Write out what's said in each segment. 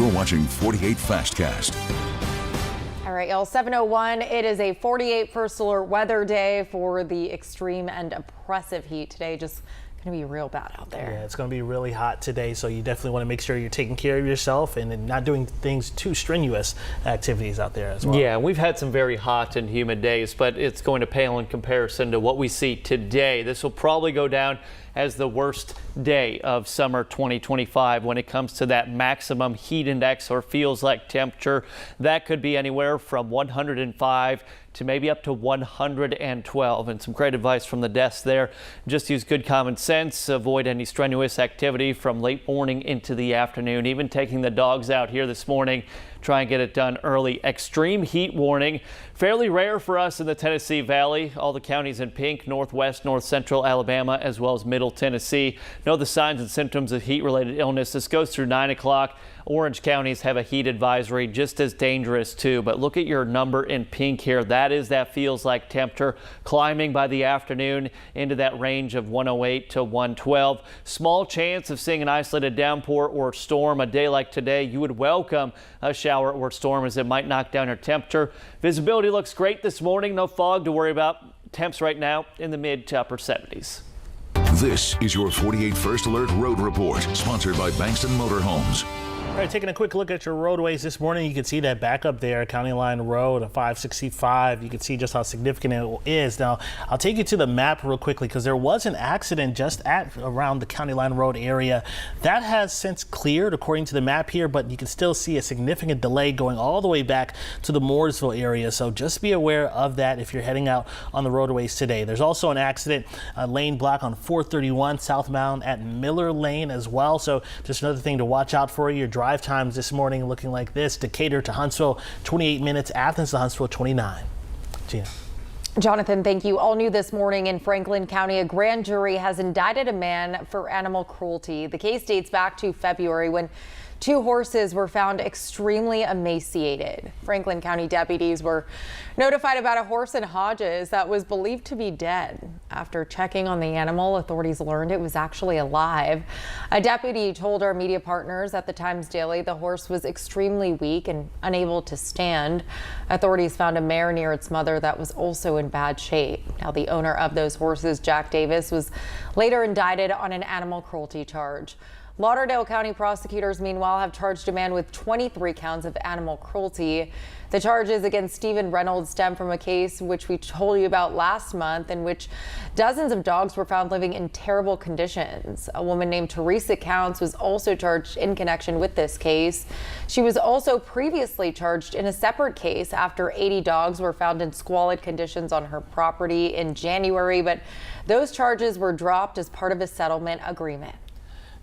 You're watching 48 Fastcast. All right, y'all, 7:01. It is a 48 first alert weather day for the extreme and oppressive heat today. Just going to be real bad out there. Yeah, it's going to be really hot today, so you definitely want to make sure you're taking care of yourself and not doing things too strenuous activities out there as well. Yeah, we've had some very hot and humid days, but it's going to pale in comparison to what we see today. This will probably go down as the worst day of summer 2025 when it comes to that maximum heat index or feels like temperature. That could be anywhere from 105 to maybe up to 112. And some great advice from the desk there. Just use good common sense. Avoid any strenuous activity from late morning into the afternoon. Even taking the dogs out here this morning, try and get it done early. Extreme heat warning, fairly rare for us in the Tennessee Valley. All the counties in pink, northwest, north central Alabama, as well as middle Tennessee. Know the signs and symptoms of heat-related illness. This goes through 9 o'clock. Orange counties have a heat advisory, just as dangerous too. But look at your number in pink here. That feels like temperature climbing by the afternoon into that range of 108 to 112. Small chance of seeing an isolated downpour or storm. A day like today, you would welcome a shower or storm as it might knock down your temperature. Visibility looks great this morning. No fog to worry about. Temps right now in the mid to upper 70s. This is your 48 First Alert Road Report, sponsored by Bankston Motorhomes. All right, taking a quick look at your roadways this morning, you can see that back up there, County Line Road, 565. You can see just how significant it is. Now, I'll take you to the map real quickly because there was an accident just around the County Line Road area. That has since cleared according to the map here, but you can still see a significant delay going all the way back to the Mooresville area. So just be aware of that if you're heading out on the roadways today. There's also an accident, a lane block on 431 southbound at Miller Lane as well. So just another thing to watch out for. Your drive times this morning looking like this: Decatur to Huntsville 28 minutes, Athens to Huntsville 29. Gina. Jonathan, thank you. All new this morning in Franklin County, a grand jury has indicted a man for animal cruelty. The case dates back to February when 2 horses were found extremely emaciated. Franklin County deputies were notified about a horse in Hodges that was believed to be dead. After checking on the animal, authorities learned it was actually alive. A deputy told our media partners at the Times Daily the horse was extremely weak and unable to stand. Authorities found a mare near its mother that was also in bad shape. Now, the owner of those horses, Jack Davis, was later indicted on an animal cruelty charge. Lauderdale County prosecutors, meanwhile, have charged a man with 23 counts of animal cruelty. The charges against Stephen Reynolds stem from a case which we told you about last month, in which dozens of dogs were found living in terrible conditions. A woman named Teresa Counts was also charged in connection with this case. She was also previously charged in a separate case after 80 dogs were found in squalid conditions on her property in January, but those charges were dropped as part of a settlement agreement.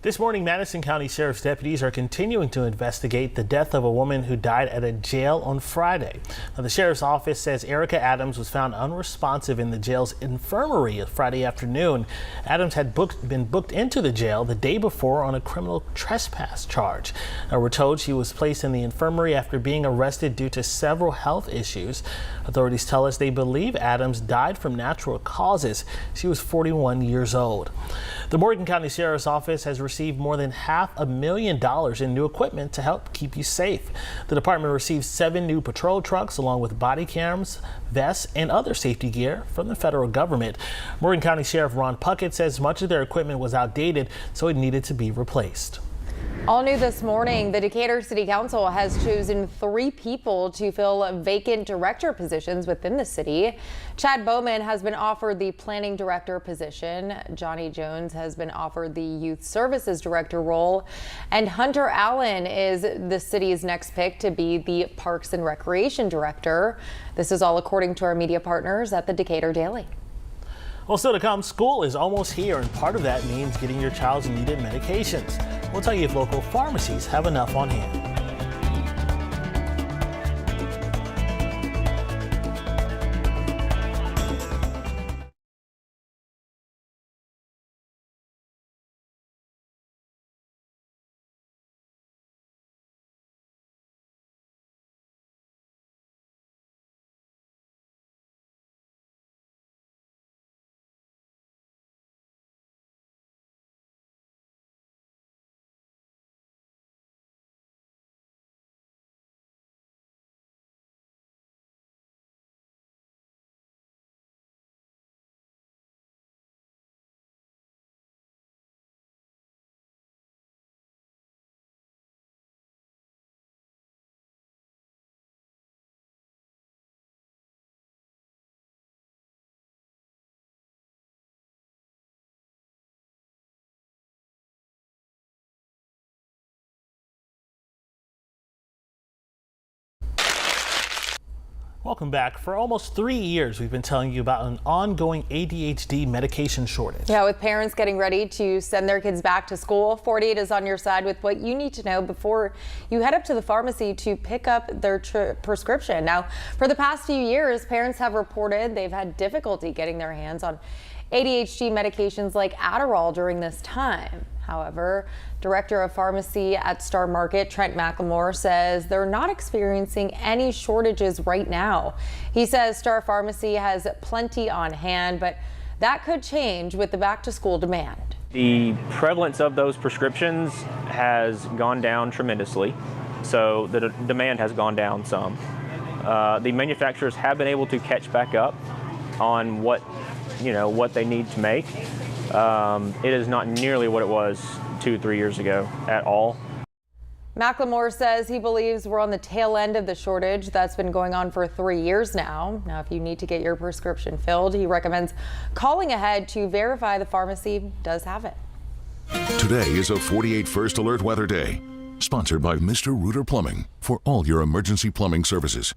This morning, Madison County Sheriff's deputies are continuing to investigate the death of a woman who died at a jail on Friday. Now, the sheriff's office says Erica Adams was found unresponsive in the jail's infirmary Friday afternoon. Adams had been booked into the jail the day before on a criminal trespass charge. Now, we're told she was placed in the infirmary after being arrested due to several health issues. Authorities tell us they believe Adams died from natural causes. She was 41 years old. The Morgan County Sheriff's Office has received more than $500,000 in new equipment to help keep you safe. The department received 7 new patrol trucks along with body cams, vests, and other safety gear from the federal government. Morgan County Sheriff Ron Puckett says much of their equipment was outdated, so it needed to be replaced. All new this morning, the Decatur City Council has chosen 3 people to fill vacant director positions within the city. Chad Bowman has been offered the planning director position. Johnny Jones has been offered the youth services director role. And Hunter Allen is the city's next pick to be the parks and recreation director. This is all according to our media partners at the Decatur Daily. Well, still to come, school is almost here, and part of that means getting your child's needed medications. We'll tell you if local pharmacies have enough on hand. Welcome back. For almost 3 years, we've been telling you about an ongoing ADHD medication shortage. Yeah, with parents getting ready to send their kids back to school, 48 is on your side with what you need to know before you head up to the pharmacy to pick up their prescription. Now, for the past few years, parents have reported they've had difficulty getting their hands on ADHD medications like Adderall during this time. However, Director of Pharmacy at Star Market, Trent McLemore, says they're not experiencing any shortages right now. He says Star Pharmacy has plenty on hand, but that could change with the back-to-school demand. The prevalence of those prescriptions has gone down tremendously, so the demand has gone down some. The manufacturers have been able to catch back up on what they need to make. It is not nearly what it was 2-3 years ago at all. McLemore says he believes we're on the tail end of the shortage that's been going on for 3 years now. Now, if you need to get your prescription filled, he recommends calling ahead to verify the pharmacy does have it. Today is a 48 First Alert Weather Day, sponsored by Mr. Rooter Plumbing for all your emergency plumbing services.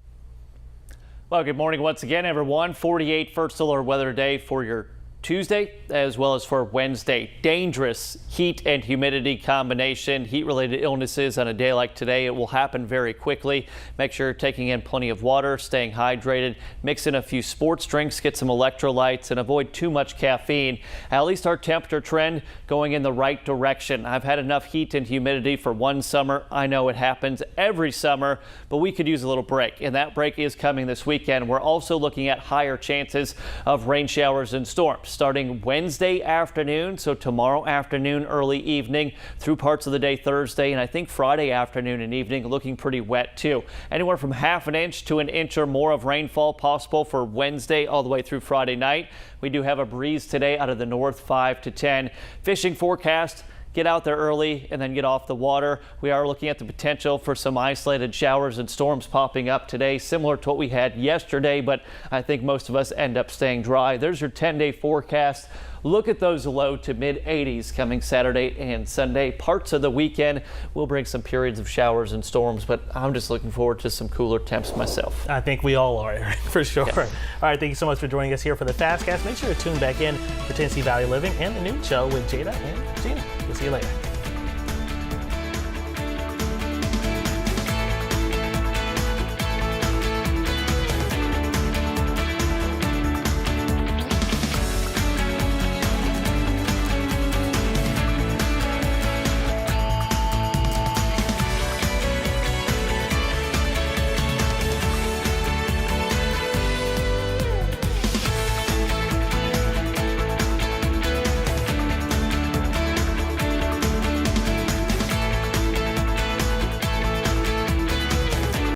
Well, good morning once again, everyone. 48 First Alert Weather Day for your Tuesday as well as for Wednesday. Dangerous heat and humidity combination. Heat-related illnesses on a day like today, it will happen very quickly. Make sure you're taking in plenty of water, staying hydrated, mix in a few sports drinks, get some electrolytes, and avoid too much caffeine. At least our temperature trend going in the right direction. I've had enough heat and humidity for one summer. I know it happens every summer, but we could use a little break, and that break is coming this weekend. We're also looking at higher chances of rain showers and storms starting Wednesday afternoon, so tomorrow afternoon, early evening through parts of the day Thursday, and I think Friday afternoon and evening looking pretty wet too. Anywhere from ½ an inch to an inch or more of rainfall possible for Wednesday all the way through Friday night. We do have a breeze today out of the north, 5 to 10. Fishing forecast. Get out there early and then get off the water. We are looking at the potential for some isolated showers and storms popping up today, similar to what we had yesterday, but I think most of us end up staying dry. There's your 10-day forecast. Look at those low to mid 80s coming Saturday and Sunday. Parts of the weekend will bring some periods of showers and storms, but I'm just looking forward to some cooler temps myself. I think we all are, Eric, for sure. Yeah. All right, thank you so much for joining us here for the Fastcast. Make sure to tune back in for Tennessee Valley Living and the noon show with Jada and Gina. We'll see you later.